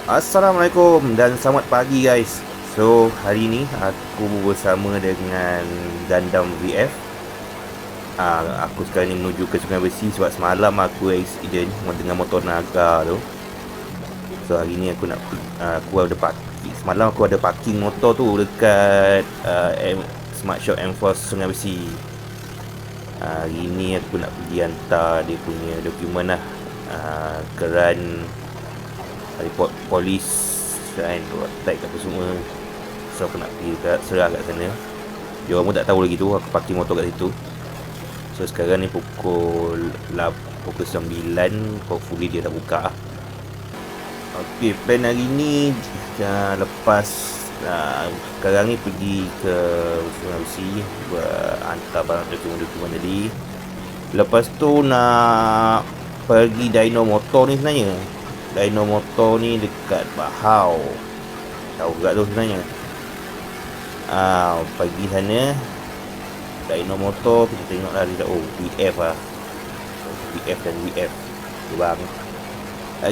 Assalamualaikum dan selamat pagi guys. So hari ni aku bersama dengan Gundam VF. Aku sekarang ni menuju ke Sungai Besi sebab semalam aku accident dengan motor naga tu. So hari ni aku ada parking. Semalam aku ada parking motor tu dekat Smart Shop Enforce Sungai Besi. Hari ni aku nak pergi hantar dia punya dokumen lah, keran report polis kan, tag apa semua. So aku nak pergi serah kat sana. Dia orang pun tak tahu lagi tu aku parking motor kat situ. So sekarang ni pukul 9, hopefully dia dah buka. Ok, plan hari ni lepas sekarang ni pergi ke Sungai Besi buat hantar barang dokumen tadi. Lepas tu nak pergi dyno motor ni sebenarnya. Dyno motor ni dekat Bahau. Tahu kat tu sebenarnya. Pergi sana dyno motor, kita tengok lah dia. Oh, VF lah. VF dan VF bang.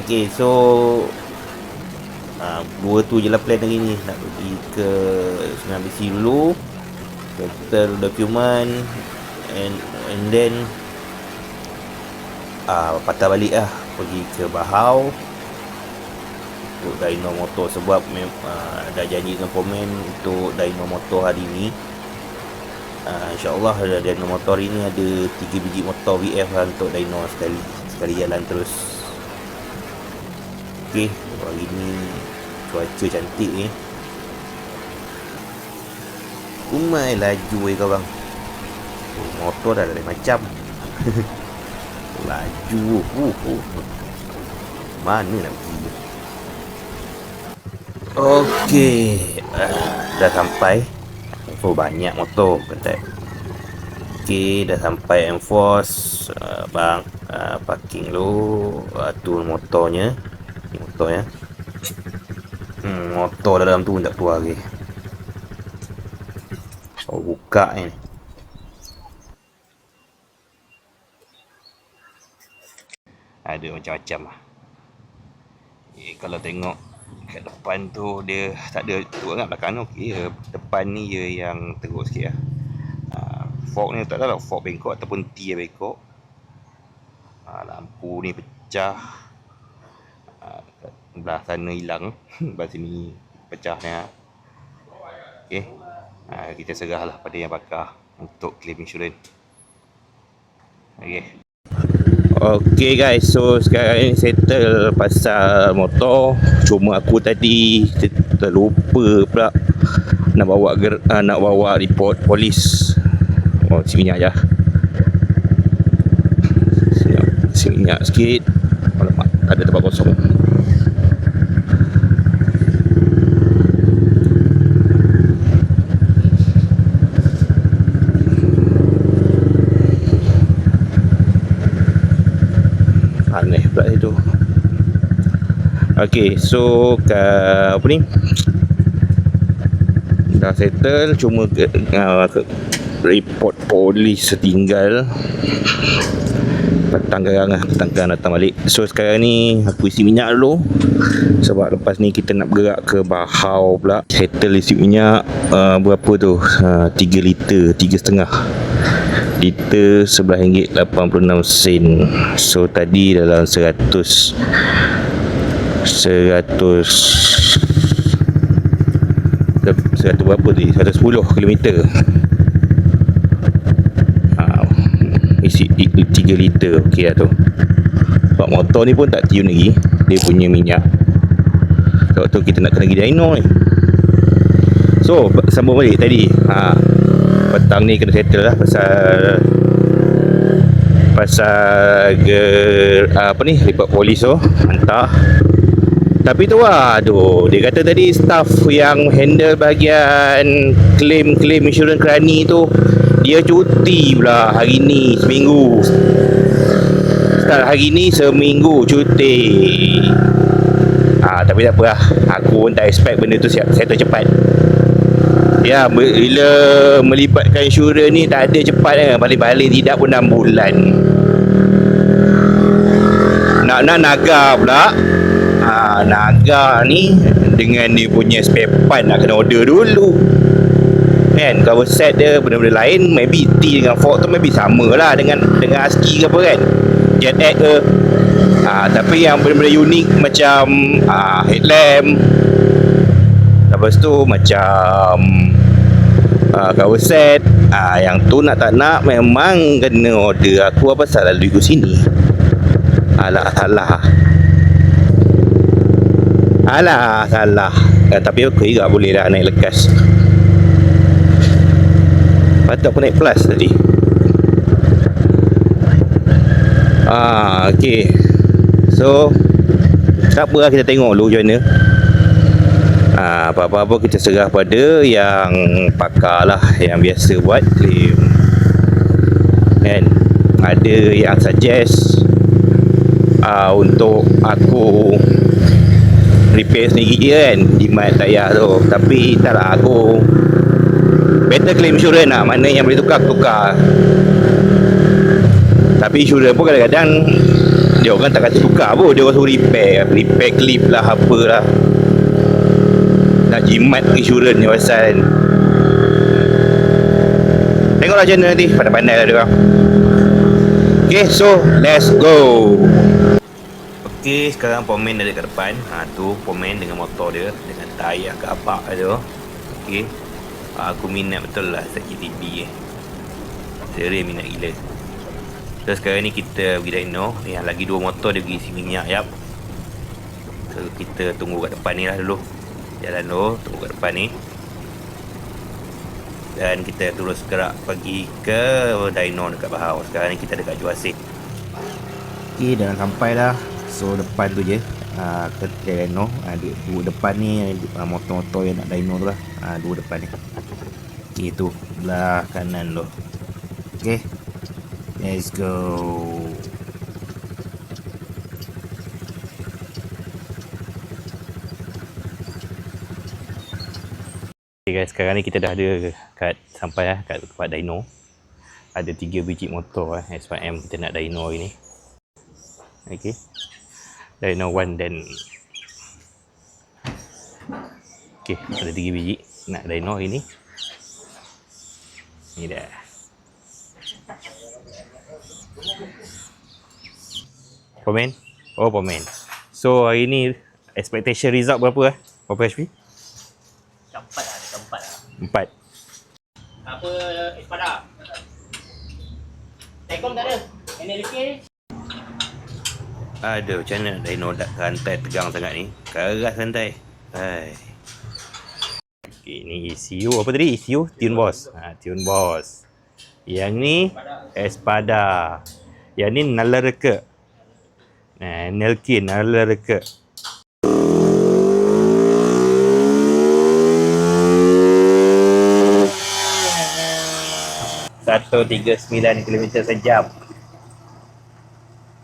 Okay, so dua tu je lah plan hari ni. Nak pergi ke Sungai Besi dulu, settle dokumen, and then patah balik lah pergi ke Bahau untuk dyno motor. Sebab dah janji dengan komen untuk dyno motor hari ni. InsyaAllah dyno motor ini ada 3 biji motor VF lah untuk dyno sekali jalan terus. Ok, hari ni cuaca cantik ni. Umai laju kau bang. Motor dah lain macam. Laju. Mana nak pergi? Okey, dah sampai. Banyak motor kata. Okey, dah sampai Enforce. Bang, parking dulu. Tu motornya. Ni motornya. Motor dalam tu pun tak keluar lagi. Oh, buka ni. Ada macam-macam lah. Kalau tengok kat depan tu dia tak ada tu kat belakang tu. Okay, depan ni je yang teruk sikit lah. Fork ni tak tahu lah fork bengkok ataupun T bengkok. Lampu ni pecah. Belah sana hilang. Belah sini pecahnya. Okay, kita serahlah pada yang bakar untuk claim insurans. Okay. Okay guys, so sekarang ni settle pasal motor. Cuma aku tadi terlupa pula nak bawa report polis. Isi minyak je. Isi minyak sikit. Alamak, ada tempat kosong. Aneh pula itu. Okay, so apa ni, dah settle. Cuma report polis setinggal. Petang datang balik. So sekarang ni aku isi minyak dulu. Sebab lepas ni kita nak bergerak ke Bahau pula. Settle isi minyak. Berapa tu? 3 liter, 3,5 liter, RM11.86. So tadi dalam 100 berapa tadi? 110 km. Isi 3 liter. Okey lah tu. Sebab motor ni pun tak tune lagi dia punya minyak. Sebab tu kita nak kena pergi dyno ni. So sambung balik tadi. Petang ni kena settle lah pasal apa ni, report polis tu hantar. Tapi tu aduh, dia kata tadi staff yang handle bahagian claim insurans kerani tu dia cuti pula hari ni seminggu. Start hari ni seminggu cuti. Tapi tak apa lah, aku pun tak expect benda tu settle cepat. Ya, bila melibatkan insurans ni tak ada cepat kan. Paling-paling tidak pun 6 bulan. Nak naga pula. Naga ni dengan dia punya spare part nak kena order dulu kan. Cover set dia benda-benda lain maybe T dengan Ford tu maybe sama lah dengan ASCII ke apa kan, Jet X ke. Tapi yang benda-benda unik macam headlamp, lepas tu macam cover set, yang tu nak tak nak memang kena order. Aku apa salah lalu ikut sini. Salah. Tapi aku juga boleh dah naik lekas. Patut aku naik plus tadi. Okay. So tak apa lah, kita tengok dulu macam mana. Apa-apa kita serah pada yang pakar lah, yang biasa buat claim kan. Ada yang suggest untuk aku repair sendiri je kan, jimat tayar tu. Tapi tak lah, aku better claim insurance lah. Mana yang boleh tukar, tukar. Tapi insurance pun kadang-kadang dia orang tak kata tukar pun, dia orang suruh repair clip lah, apalah. Nak jimat insurance ni pasal kan. Tengoklah macam mana nanti, pandai-pandai lah dia orang. Okay, so let's go. Okay, sekarang Pomen ada kat depan. Tu Pomen dengan motor dia, dengan tayar kabak tu. Okay, aku minat betul lah GTB serius minat gila. So sekarang ni kita pergi dyno. Yang lagi 2 motor dia pergi isi minyak. Yap. So kita tunggu kat depan ni lah dulu. Jalan dulu, tunggu kat depan ni. Dan kita terus gerak pergi ke dyno dekat Bahau. Sekarang ni kita dekat Juasik. Okay, dah sampai dah. So depan tu je ke dyno. Dua depan ni motor-motor yang nak dyno tu lah. Dua depan ni. Okay, tu belah kanan tu. Okay, let's go. Okay guys, sekarang ni kita dah ada sampai kat tempat dyno. Ada 3 biji motor S1M kita nak dyno hari ni. Okay, dyno 1 dan okay, ada 3 biji nak dyno hari ni. Ni dah. Pomen. So hari ni expectation result berapa Berapa HP? 4. Apa Espada? Tekom tak ada? NLK ni? Aduh, macam mana dyno rantai tegang sangat ni. Keras rantai. Hai. Okay, ni ECU apa tadi? ECU Tune Boss. Tune Boss. Yang ni Espada. Yang ni Nala Reka. NLK Nala Reka. 139 km sejam.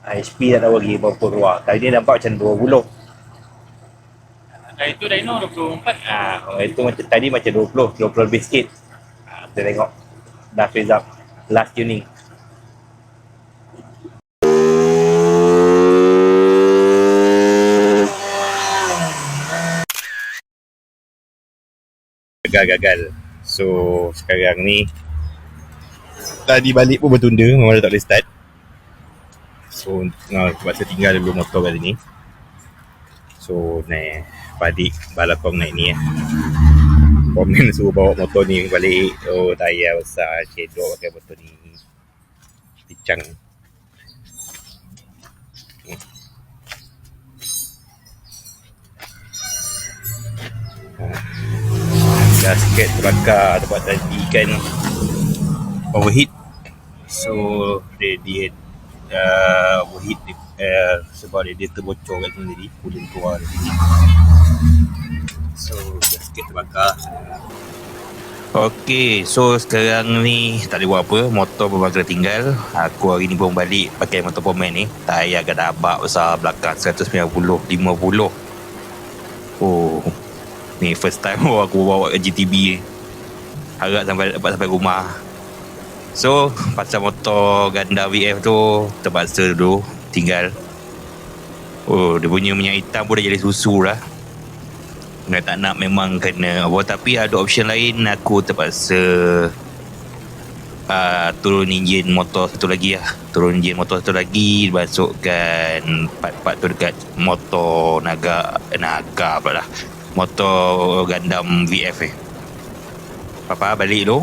HP tak tahu lagi berapa keluar. Kali ni nampak macam 20. Itu dyno 24. Itu macam tadi macam 20 lebih sikit. Kita tengok dah result last tuning. Gagal. So sekarang ni tadi balik pun bertunda, memang dah tak boleh start. So terpaksa tinggal dulu motor kali ni. So naik Padik balapong naik ni Komen suruh bawa motor ni balik. Oh, tayar besar, cedok pakai motor ni. Pincang. Gasket terbakar tempat tadi kan overheat. So radiator overheat sebab radiator bocor kat sini tadi, coolant keluar dari sini. So gasket terbakar. Okey, so sekarang ni tak boleh buat apa, motor berbakar tinggal. Aku hari ni pun balik pakai motor Pomen ni. Tayar gadabak besar belakang 190 50. Oh, ni first time aku bawa ke GTB ni. Harap sampai rumah. So pasal motor Gundam VF tu terpaksa dulu tinggal. Oh, dia punya minyak hitam pun dah jadi susu lah. Kalau tak nak memang kena apa. Tapi ada option lain, aku terpaksa turun enjin motor satu lagi lah. Turun enjin motor satu lagi, masukkan part-part tu dekat motor Naga pula lah, motor Gundam VF Papa balik tu.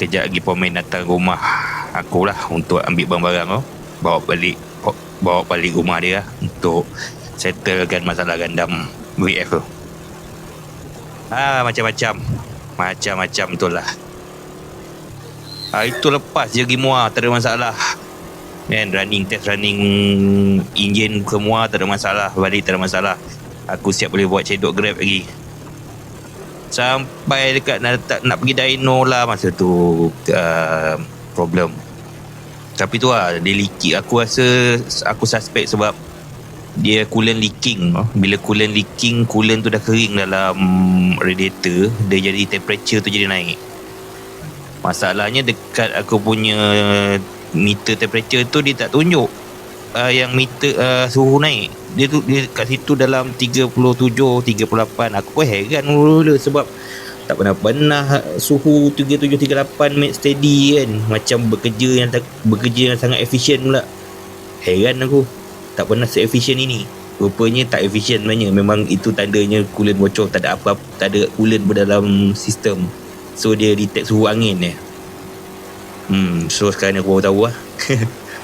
Kejap lagi Pomen datang rumah aku lah untuk ambil barang-barang tu, bawa balik rumah dia lah, untuk settlekan masalah Gundam VF tu. Macam-macam betul lah. Itu lepas je pergi Muar, tak ada masalah kan. Test running enjin semua tak ada masalah. Balik tak ada masalah. Aku siap boleh buat cedok Grab lagi. Sampai dekat nak pergi dyno lah masa tu, problem. Tapi tu lah, dia leaking. Aku rasa, aku suspect sebab dia coolant leaking. Bila coolant leaking, coolant tu dah kering dalam radiator, dia jadi temperature tu jadi naik. Masalahnya dekat aku punya meter temperature tu, dia tak tunjuk yang meter suhu naik. Dia kat situ dalam 37, 38. Aku pun heran mula sebab tak pernah suhu 37, 38 make steady kan. Macam bekerja yang sangat efisien pula. Heran aku, tak pernah se-efisien ini. Rupanya tak efisien sebenarnya. Memang itu tandanya coolant bocor. Tak ada apa-apa, tak ada coolant berdalam sistem. So dia detect suhu angin ni. So sekarang aku baru tahu lah.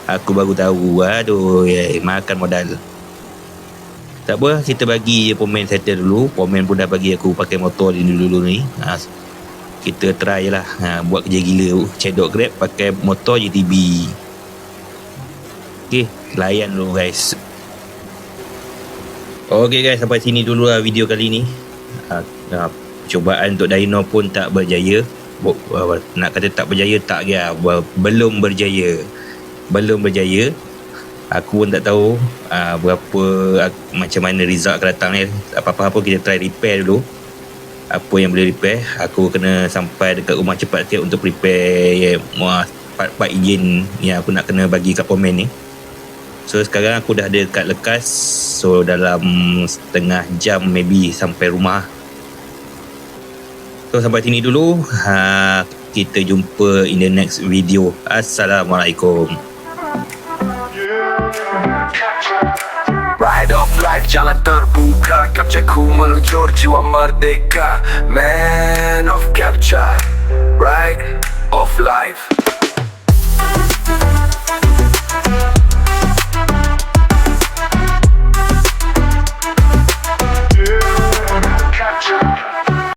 Aku baru tahu. Aduh, makan modal. Tak apa, kita bagi je Pomen settle dulu. Pomen pun dah bagi aku pakai motor dulu ni. Kita try lah, buat kerja gila, cedok Grab pakai motor JTB. Okay, layan dulu guys. Okay guys, sampai sini dulu lah video kali ni. Cubaan untuk dyno pun tak berjaya. Nak kata tak berjaya, tak ya, belum berjaya. Aku pun tak tahu macam mana result akan datang ni. Apa-apa kita try repair dulu. Apa yang boleh repair, aku kena sampai dekat rumah cepat sikit untuk prepare part-part enjin yang aku nak kena bagi kat Pomen ni. So sekarang aku dah ada dekat Lekas. So dalam setengah jam maybe sampai rumah. So sampai sini dulu. Kita jumpa in the next video. Assalamualaikum. Ride of life, jalan terbuka, captureku meluncur jiwa merdeka. Man of capture, ride of life.